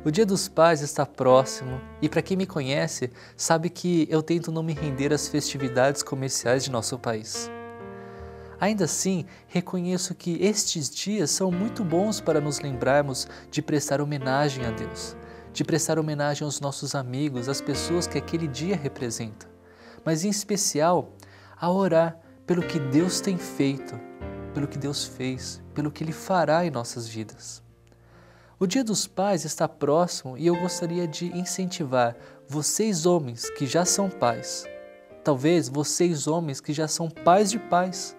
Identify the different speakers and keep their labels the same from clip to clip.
Speaker 1: O Dia dos Pais está próximo e para quem me conhece sabe que eu tento não me render às festividades comerciais de nosso país. Ainda assim, reconheço que estes dias são muito bons para nos lembrarmos de prestar homenagem a Deus, de prestar homenagem aos nossos amigos, às pessoas que aquele dia representa, mas em especial a orar pelo que Deus tem feito, pelo que Deus fez, pelo que Ele fará em nossas vidas. O Dia dos Pais está próximo e eu gostaria de incentivar vocês homens que já são pais, talvez vocês homens que já são pais de pais,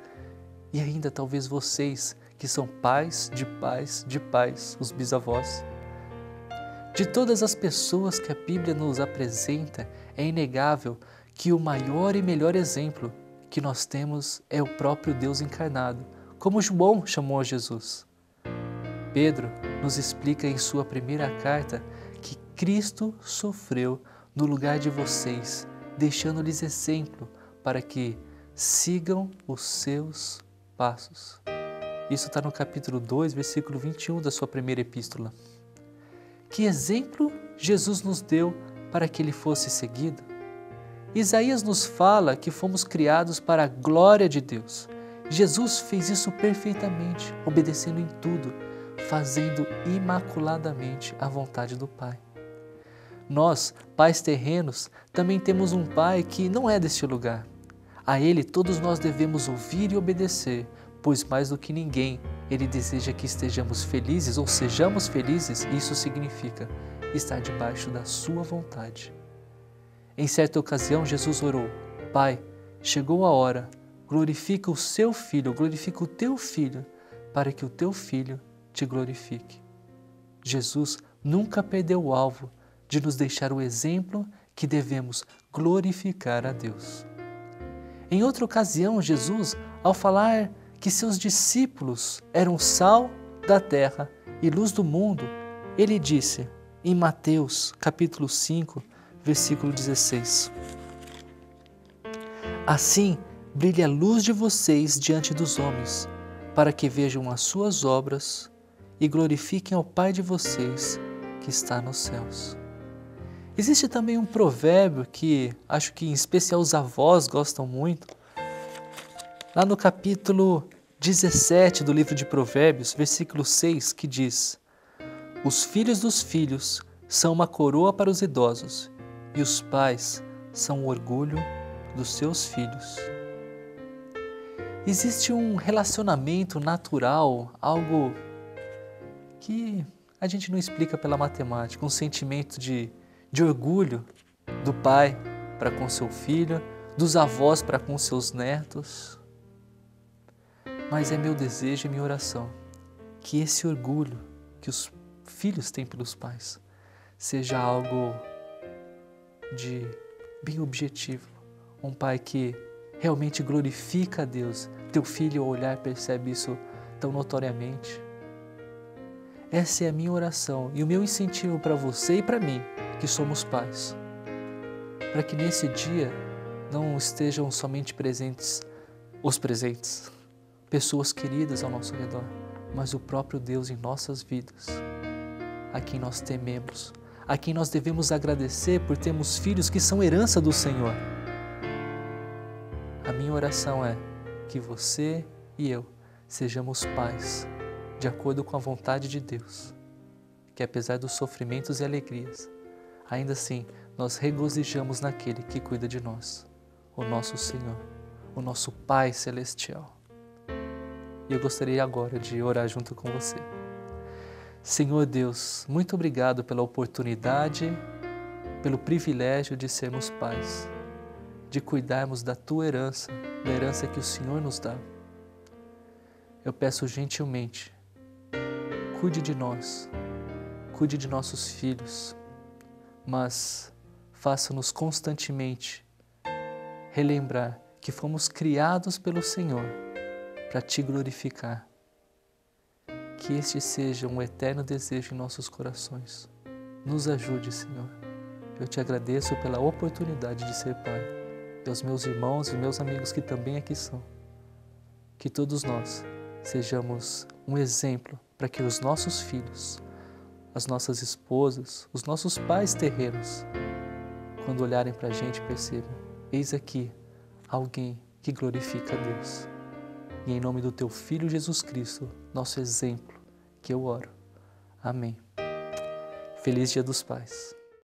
Speaker 1: e ainda talvez vocês que são pais de pais de pais, os bisavós. De todas as pessoas que a Bíblia nos apresenta, é inegável que o maior e melhor exemplo que nós temos é o próprio Deus encarnado, como João chamou Jesus. Pedro nos explica em sua primeira carta que Cristo sofreu no lugar de vocês, deixando-lhes exemplo para que sigam os seus passos. Isso está no capítulo 2, versículo 21 da sua primeira epístola. Que exemplo Jesus nos deu para que ele fosse seguido? Isaías nos fala que fomos criados para a glória de Deus. Jesus fez isso perfeitamente, obedecendo em tudo, fazendo imaculadamente a vontade do Pai. Nós, pais terrenos, também temos um Pai que não é deste lugar. A Ele todos nós devemos ouvir e obedecer, pois mais do que ninguém, Ele deseja que estejamos felizes ou sejamos felizes, e isso significa estar debaixo da sua vontade. Em certa ocasião, Jesus orou: Pai, chegou a hora, glorifica o seu Filho, glorifica o teu Filho, para que o teu Filho te glorifique. Jesus nunca perdeu o alvo de nos deixar o exemplo que devemos glorificar a Deus. Em outra ocasião, Jesus, ao falar que seus discípulos eram sal da terra e luz do mundo, ele disse em Mateus capítulo 5, versículo 16: Assim brilhe a luz de vocês diante dos homens, para que vejam as suas obras e glorifiquem ao Pai de vocês que está nos céus. Existe também um provérbio que acho que em especial os avós gostam muito. Lá no capítulo 17 do livro de Provérbios, versículo 6, que diz: Os filhos dos filhos são uma coroa para os idosos, e os pais são o orgulho dos seus filhos. Existe um relacionamento natural, algo que a gente não explica pela matemática, um sentimento de orgulho do pai para com seu filho, dos avós para com seus netos. Mas é meu desejo e minha oração que esse orgulho que os filhos têm pelos pais seja algo de bem objetivo. Um pai que realmente glorifica a Deus. Teu filho ao olhar percebe isso tão notoriamente. Essa é a minha oração e o meu incentivo para você e para mim, que somos pais, para que nesse dia não estejam somente presentes os presentes, pessoas queridas ao nosso redor, mas o próprio Deus em nossas vidas, a quem nós tememos, a quem nós devemos agradecer por termos filhos que são herança do Senhor. A minha oração é que você e eu sejamos pais de acordo com a vontade de Deus, que apesar dos sofrimentos e alegrias, ainda assim nós regozijamos naquele que cuida de nós, o nosso Senhor, o nosso Pai Celestial. E eu gostaria agora de orar junto com você. Senhor Deus, muito obrigado pela oportunidade, pelo privilégio de sermos pais, de cuidarmos da Tua herança, da herança que o Senhor nos dá. Eu peço gentilmente, cuide de nós, cuide de nossos filhos, mas faça-nos constantemente relembrar que fomos criados pelo Senhor para Te glorificar. Que este seja um eterno desejo em nossos corações. Nos ajude, Senhor. Eu Te agradeço pela oportunidade de ser pai, e aos meus irmãos e meus amigos que também aqui são. Que todos nós sejamos um exemplo para que os nossos filhos as nossas esposas, os nossos pais terrenos, quando olharem para a gente, percebam: eis aqui alguém que glorifica a Deus. E em nome do Teu Filho Jesus Cristo, nosso exemplo, que eu oro. Amém. Feliz Dia dos Pais.